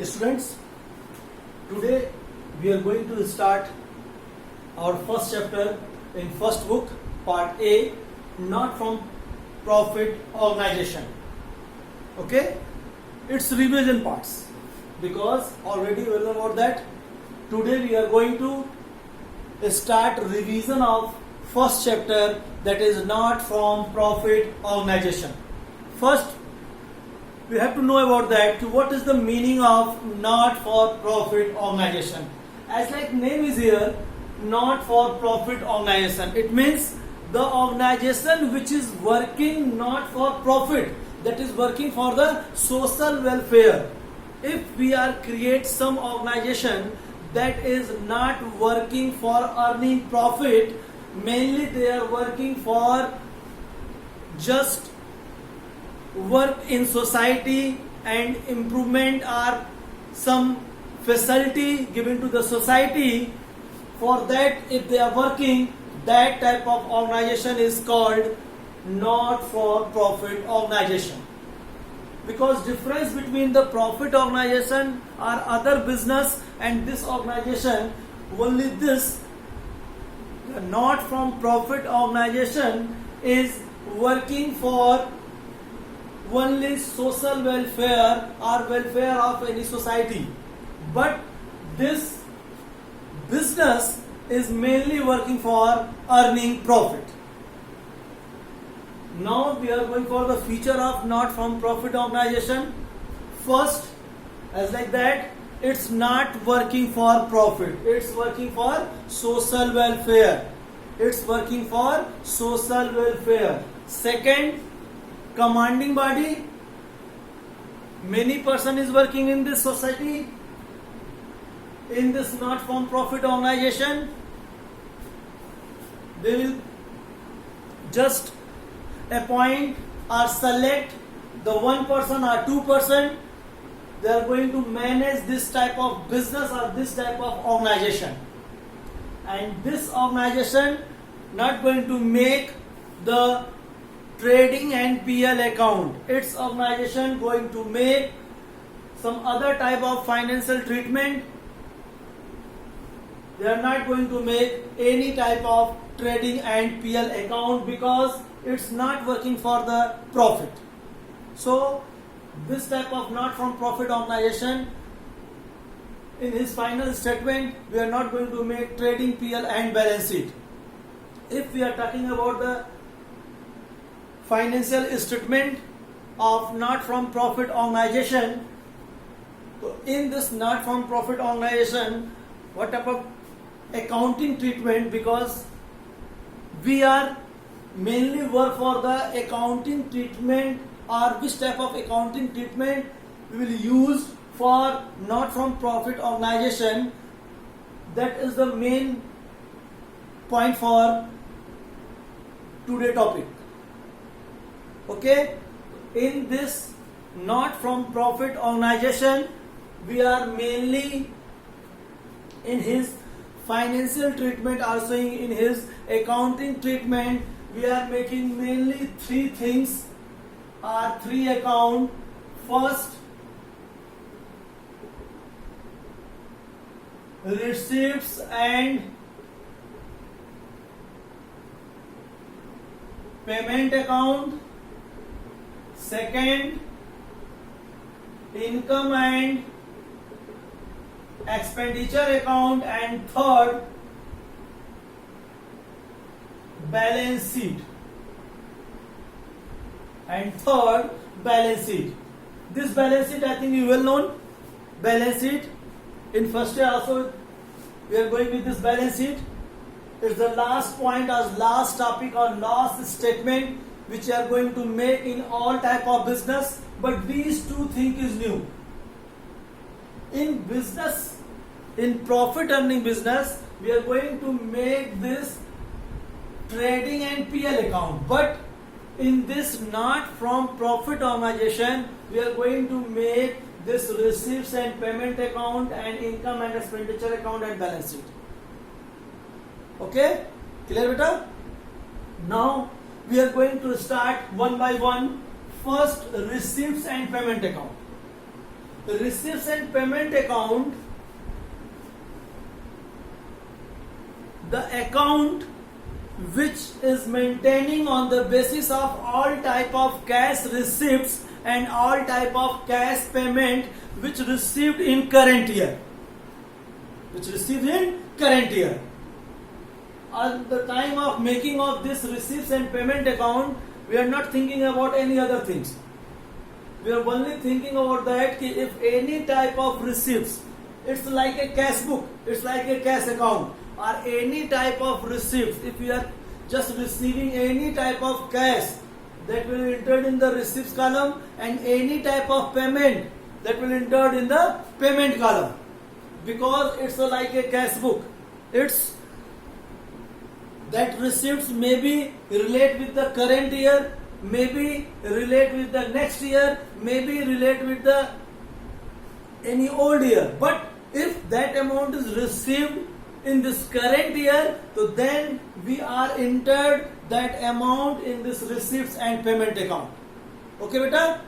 Students, today we are going to start our first chapter in first book, part A, not from profit organization. Okay, it's revision parts because already we know about that. Today we are going to start revision of first chapter, that is not from profit organization. First, we have to know about that. What is the meaning of not for profit organization? As like name is here, not for profit organization. It means the organization which is working not for profit, that is working for the social welfare. If we are create some organization that is not working for earning profit, mainly they are working for just work in society and improvement or some facility given to the society. For that, if they are working, that type of organization is called not for profit organization. Because difference between the profit organization or other business and this organization, only this not from profit organization is working for only social welfare or welfare of any society, but this business is mainly working for earning profit. Now we are going for the feature of not from profit organization. First, as like that, it's not working for profit, it's working for social welfare. It's working for social welfare. Second, commanding body. Many person is working in this society, in this not from profit organization. They will just appoint or select the one person or 2%. They are going to manage this type of business or this type of organization, and this organization not going to make the trading and PL account. Its organization going to make some other type of financial treatment. They are not going to make any type of trading and PL account because it's not working for the profit. So this type of not from profit organization, in his final statement, we are not going to make trading PL and balance sheet. If we are talking about the financial statement of not from profit organization, so in this not from profit organization, what type of accounting treatment, because we are mainly work for the accounting treatment, or which type of accounting treatment we will use for not from profit organization. That is the main point for today's topic. Okay, in this not from profit organization, we are mainly in his financial treatment, also in his accounting treatment, we are making mainly three things or three account. First, receipts and payment account. Second, income and expenditure account. And third, balance sheet. This balance sheet, I think you well known. Balance sheet, in first year also we are going with this balance sheet. It's the last point or last topic or last statement which you are going to make in all type of business, but these two things is new. In business, in profit earning business, we are going to make this trading and PL account, but in this not from profit organization, we are going to make this receipts and payment account and income and expenditure account and balance sheet. Okay, clear beta? Now we are going to start one by one. First, receipts and payment account. receipts and payment account, the account which is maintaining on the basis of all type of cash receipts and all type of cash payment which received in current year. Which received in current year. At the time of making of this receipts and payment account, we are not thinking about any other things. We are only thinking about that कि if any type of receipts, it's like a cash book, it's like a cash account, or any type of receipts, if we are just receiving any type of cash, that will entered in the receipts column, and any type of payment that will entered in the payment column, because it's like a cash book. It's that receipts may be relate with the current year, maybe relate with the next year, maybe relate with the any old year. But if that amount is received in this current year, so then we are entered that amount in this receipts and payment account. Okay, beta?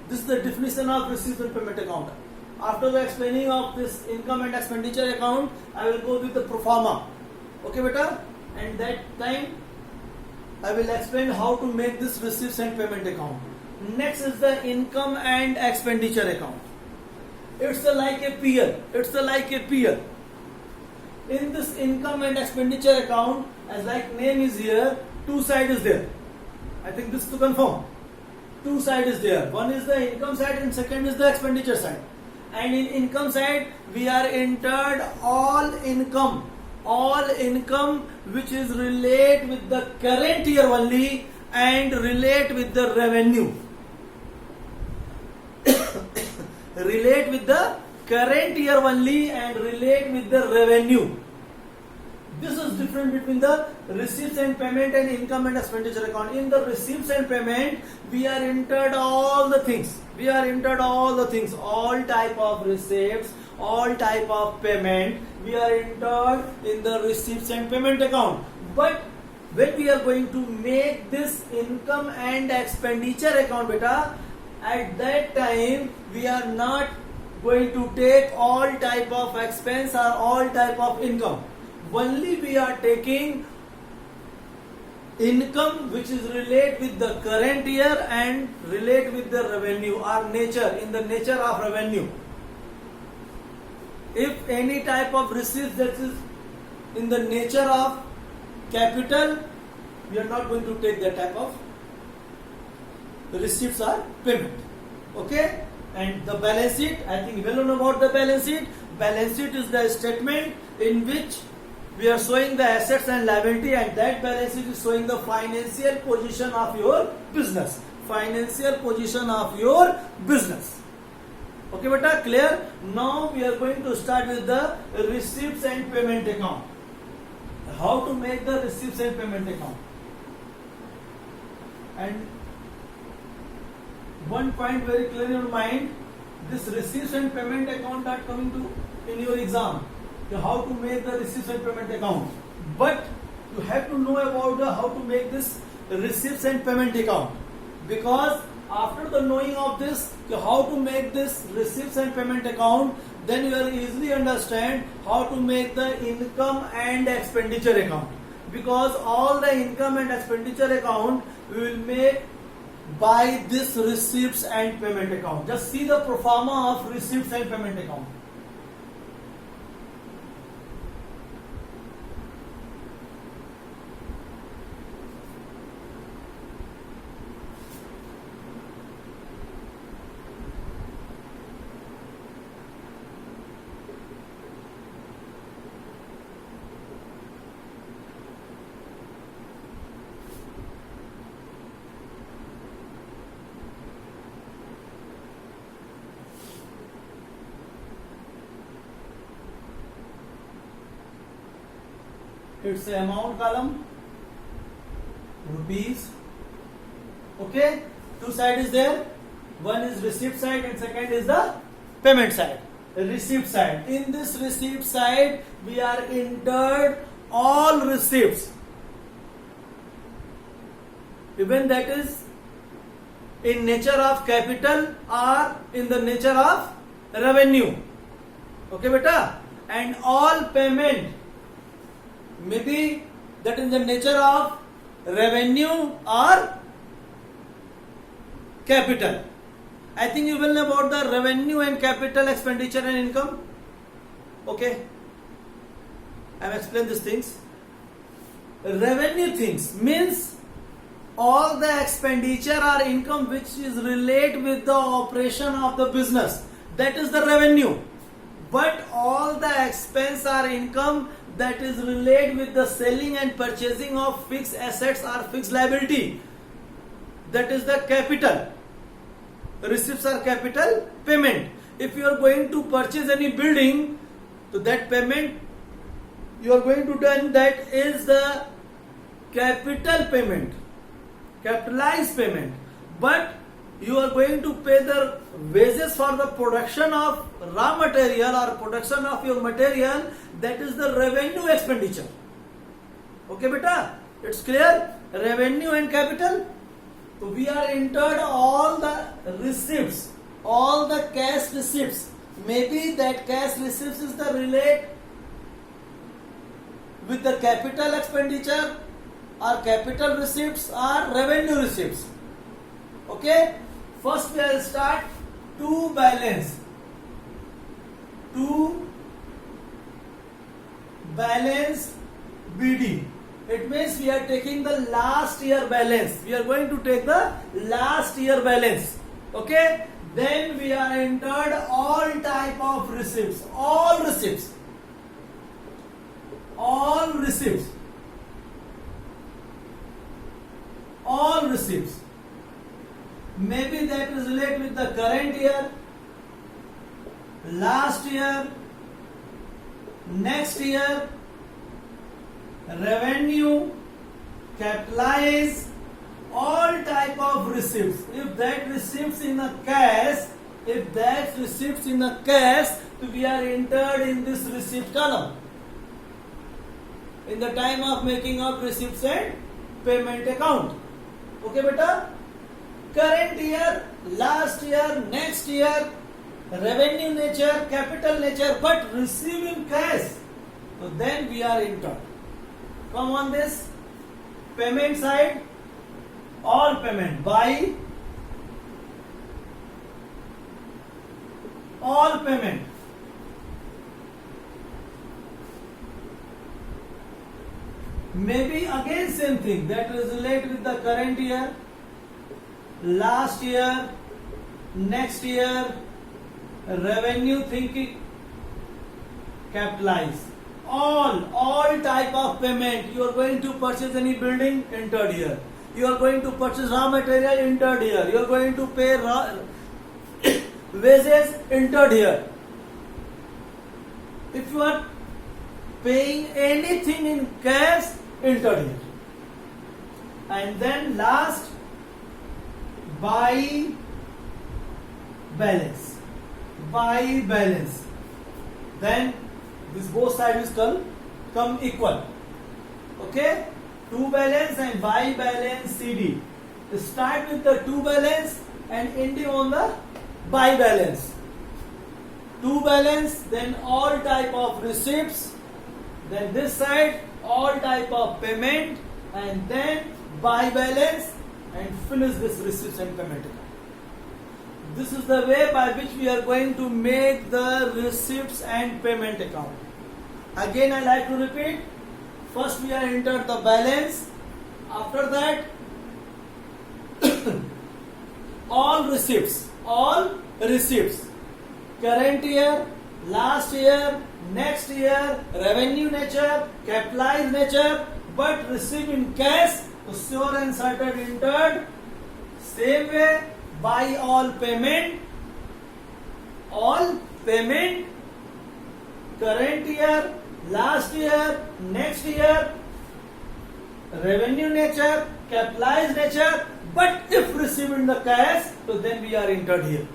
This is the definition of receipts and payment account. After the explaining of this income and expenditure account, I will go with the pro forma. Okay, beta? And that time I will explain how to make this receipts and payment account. Next is the income and expenditure account. It's like a peer. It's like a peer. In this income and expenditure account, as like name is here, two side is there. I think this to confirm. Two side is there. One is the income side and second is the expenditure side. And in income side, we are entered all income which is relate with the current year only and relate with the revenue. Relate with the current year only and relate with the revenue. This is different between the receipts and payment and income and expenditure account. In the receipts and payment, we are entered all the things. All type of receipts, all type of payment, we are entered in the receipts and payment account. But when we are going to make this income and expenditure account, beta, at that time we are not going to take all type of expense or all type of income. Only we are taking income which is relate with the current year and relate with the revenue or nature, in the nature of revenue. If any type of receipt that is in the nature of capital, we are not going to take that type of receipts or payment. Okay? And the balance sheet, I think well known about the balance sheet. Balance sheet is the statement in which we are showing the assets and liability, and that balance sheet is showing the financial position of your business. Financial position of your business. Okay, beta, clear? Now we are going to start with the receipts and payment account. How to make the receipts and payment account? And one point very clear in your mind, this receipts and payment account are coming to in your exam. How to make the receipts and payment account. But you have to know about how to make this receipts and payment account. Because after the knowing of this, how to make this receipts and payment account, then you will easily understand how to make the income and expenditure account. Because all the income and expenditure account we will make by this receipts and payment account. Just see the pro forma of receipts and payment account. It's the amount column, rupees. Okay, two side is there. One is receipt side and second is the payment side. Receipt side. In this receipt side, we are entered all receipts. Even that is in nature of capital or in the nature of revenue. Okay, beta? And all payment may be that in the nature of revenue or capital. I think you will know about the revenue and capital, expenditure and income. Okay, I have explained these things. Revenue things means all the expenditure or income which is related with the operation of the business, that is the revenue. But all the expense or income that is related with the selling and purchasing of fixed assets or fixed liability, that is the capital. Receipts are capital payment. If you are going to purchase any building, so that payment you are going to do, that is the capital payment, capitalized payment. But you are going to pay the wages for the production of raw material or production of your material, that is the revenue expenditure. Okay, beta? It's clear? Revenue and capital. So we are entered all the receipts, all the cash receipts. Maybe that cash receipts is the relate with the capital expenditure or capital receipts or revenue receipts. Okay? First we will start to balance. To balance BD. It means we are taking the last year balance. We are going to take the last year balance. Okay? Then we are entered all type of receipts. All receipts. All receipts. All receipts. Maybe that is related with the current year, last year, next year, revenue, capitalize, all type of receipts. If that receipts in a cash, we are entered in this receipt column. In the time of making of receipts and payment account. Okay, beta? Current year, last year, next year, revenue nature, capital nature, but receiving cash. So then we are entered. Come on this payment side, all payment by all payment. Maybe again same thing, that is related with the current year, last year, next year, revenue thinking, capitalize. All type of payment. You are going to purchase any building, entered here. You are going to purchase raw material, entered here. You are going to pay wages, entered here. If you are paying anything in cash, entered here. And then last, by balance. By balance. Then this both sides come equal. Okay? To balance and by balance CD. Start with the to balance and ending on the by balance. To balance, then all type of receipts, then this side all type of payment, and then by balance and finish this receipts and payment account. This is the way by which we are going to make the receipts and payment account. Again, I like to repeat. First we are entered the balance. After that, all receipts. Current year, last year, next year, revenue nature, capitalized nature, but received in cash, so sure and certain entered. Same way, by all payment, current year, last year, next year, revenue nature, capitalized nature, but if received in the cash, so then we are entered here.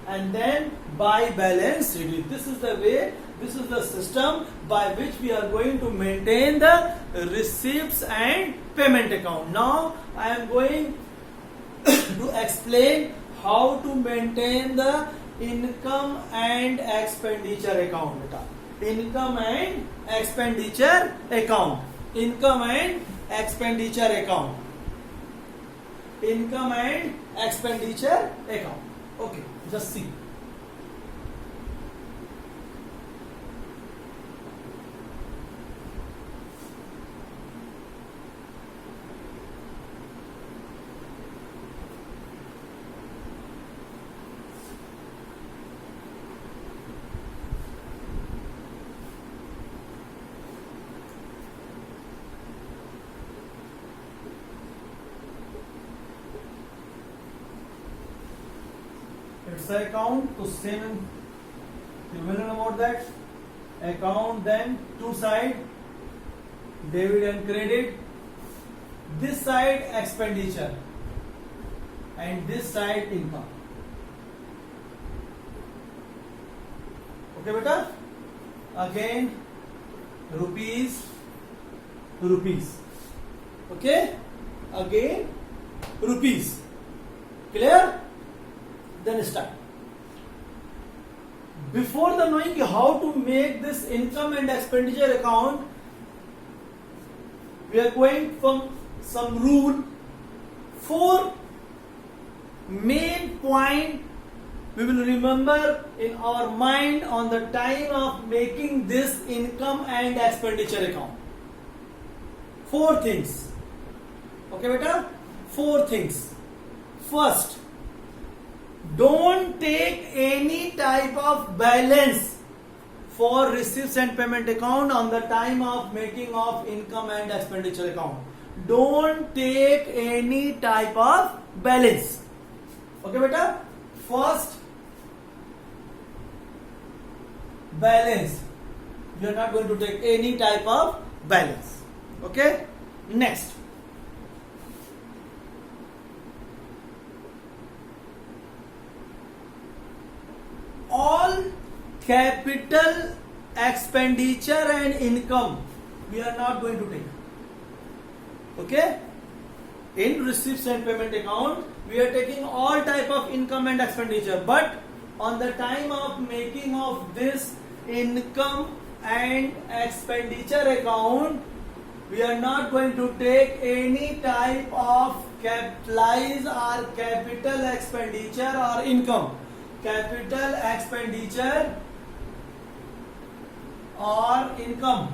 And then by balance CD. This is the way, this is the system by which we are going to maintain the receipts and payment account. Now I am going to to explain how to maintain the income and expenditure account. Beta, income and expenditure account, income and expenditure account, income and expenditure account. Okay, just see. It's an account to same, you will know about that account. Then two side, debit and credit, this side expenditure and this side income. Okay beta, again rupees, rupees, okay, again rupees. Clear? Then start. Before the knowing how to make this income and expenditure account, we are going from some rule. 4 main point we will remember in our mind on the time of making this income and expenditure account. 4 things. Okay beta? 4 things. First, don't take any type of balance for receipts and payment account on the time of making of income and expenditure account. Don't take any type of balance. Okay beta? First, balance. You are not going to take any type of balance. Okay? Next. All capital expenditure and income we are not going to take. Okay? In receipts and payment account, we are taking all type of income and expenditure, but on the time of making of this income and expenditure account, we are not going to take any type of capitalize or capital expenditure or income. Capital expenditure or income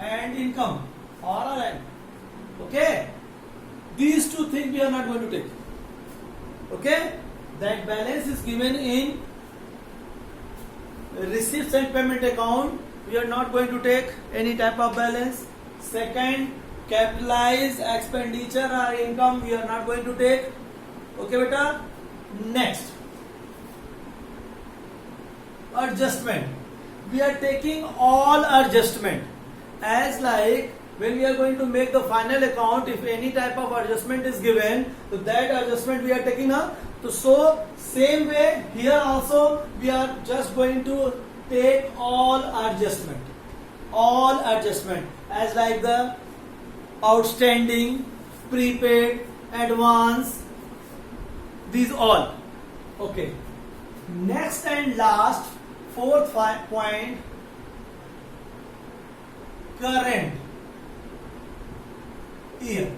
and income or rent. Okay, these 2 things we are not going to take. Okay, that balance is given in receipts and payment account. We are not going to take any type of balance. Second, capitalized expenditure or income we are not going to take. Okay beta? Next, adjustment. We are taking all adjustment, as like when we are going to make the final account, if any type of adjustment is given, so that adjustment we are taking up. So same way here also we are just going to take all adjustment, as like the outstanding, prepaid, advance, these all. Okay. Next and last, 4th point, current year.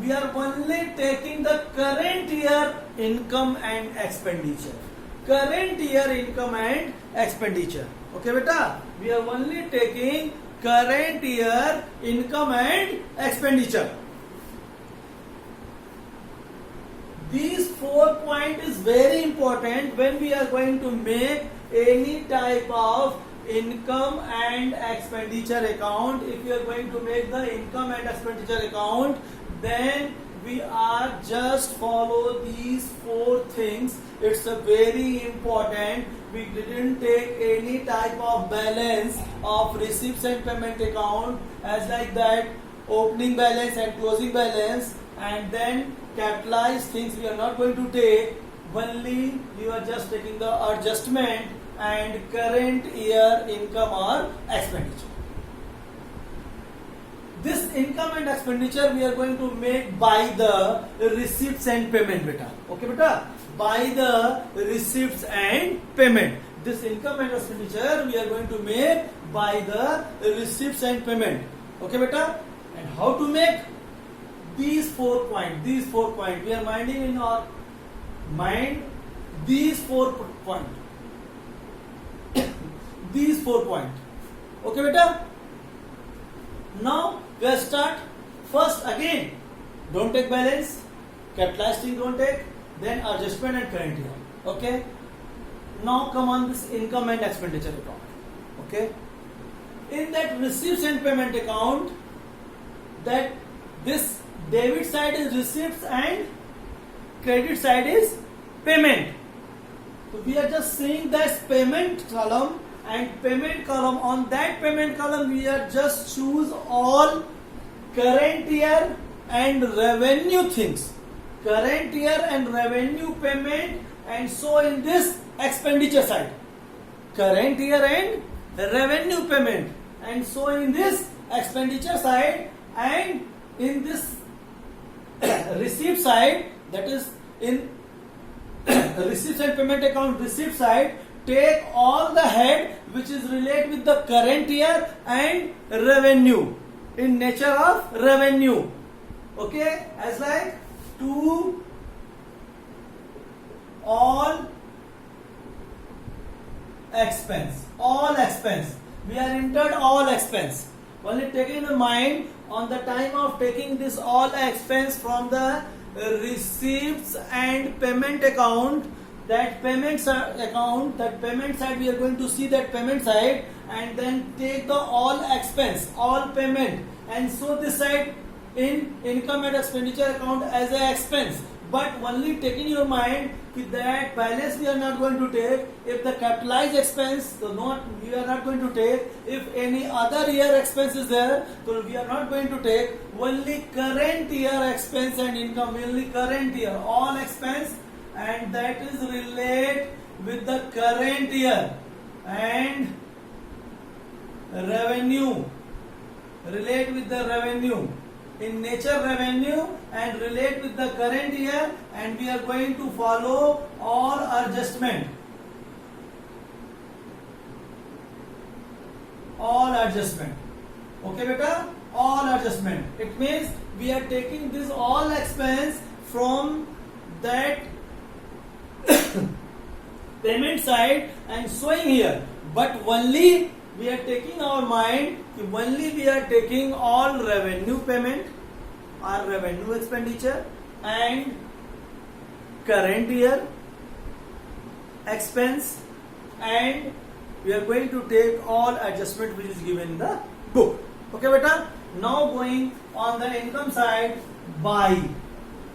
We are only taking the current year income and expenditure. Current year income and expenditure. Okay beta? We are only taking current year income and expenditure. These 4 points is very important when we are going to make any type of income and expenditure account. If you are going to make the income and expenditure account, then we are just follow these 4 things. It's a very important. We didn't take any type of balance of receipts and payment account, as like that opening balance and closing balance, and then capitalized things we are not going to take. Only we are just taking the adjustment and current year income or expenditure. this income and expenditure we are going to make by the receipts and payment, beta. Okay, beta, by the receipts and payment. This income and expenditure we are going to make by the receipts and payment. Okay, beta. And how to make? These 4 points. These 4 points. We are minding in our mind these 4 points. These 4 points. Okay, beta. Now we will start. First again, don't take balance, capitalized thing don't take, then adjustment and current year. Okay. Now come on this income and expenditure account. Okay. In that receipts and payment account, that this debit side is receipts and credit side is payment. So we are just seeing this payment column and payment column. On that payment column we are just choose all current year and revenue things. Current year and revenue payment, and so in this expenditure side. Current year and revenue payment, and so in this expenditure side, and in this receipt side, that is in receipts and payment account receipt side, take all the head which is related with the current year and revenue in nature of revenue. Okay, as like to all expense. All expense. We are entered all expense. Only taking in mind on the time of taking this all expense from the receipts and payment account, that payment account, that payment side, we are going to see that payment side and then take the all expense, all payment, and so this side in income and expenditure account as a expense. But only taking your mind that balance we are not going to take. If the capitalized expense, so not we are not going to take. If any other year expense is there, so we are not going to take. Only current year expense and income, only current year, all expense, and that is relate with the current year and revenue. Relate with the revenue. In nature revenue and relate with the current year, and we are going to follow all adjustment. All adjustment. Okay, beta? All adjustment. It means we are taking this all expense from that payment side and showing here, but only we are taking our mind, only we are taking all revenue payment or revenue expenditure and current year expense, and we are going to take all adjustment which is given in the book. Okay, beta? Now going on the income side, by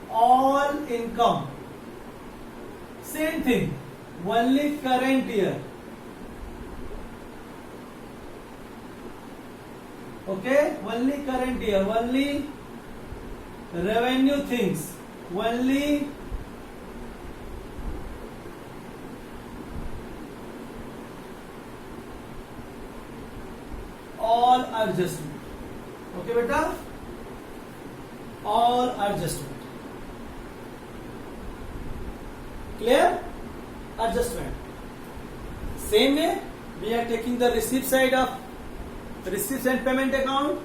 all income. Same thing, only current year. Okay, only current year, only revenue things, only all adjustment. Okay, beta? All adjustment. Clear? Adjustment. Same way, we are taking the receipt side of receipts and payment account,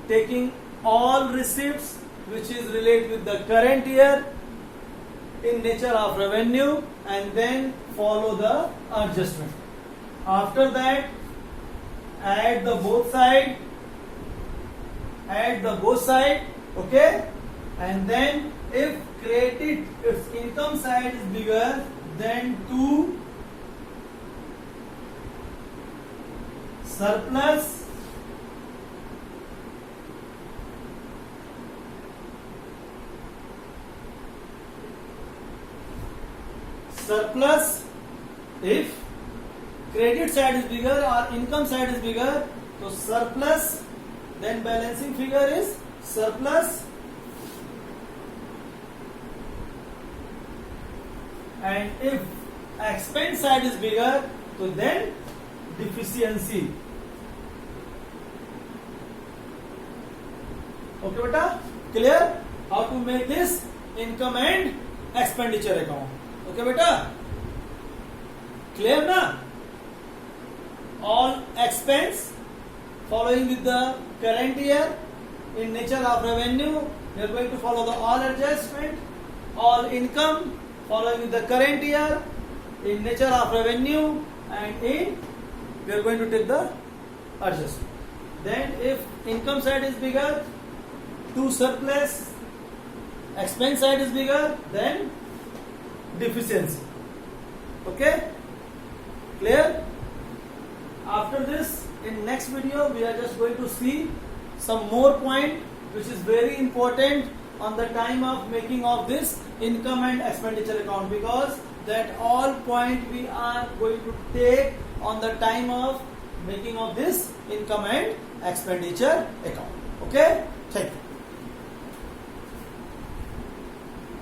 taking all receipts which is related with the current year in nature of revenue, and then follow the adjustment. After that, add the both side, okay, and then if credit, if income side is bigger, then to surplus if credit side is bigger or income side is bigger, so surplus, then balancing figure is surplus, and if expense side is bigger, so then deficiency. Okay beta, clear how to make this income and expenditure account. Okay beta, clear na? All expense following with the current year in nature of revenue, we are going to follow the all adjustment. All income following with the current year in nature of revenue, and in we are going to take the adjustment. Then if income side is bigger to surplus, expense side is bigger, then deficiency. Okay, clear? After this, in next video we are just going to see some more point which is very important on the time of making of this income and expenditure account, because that all point we are going to take on the time of making of this income and expenditure account. Okay, thank you.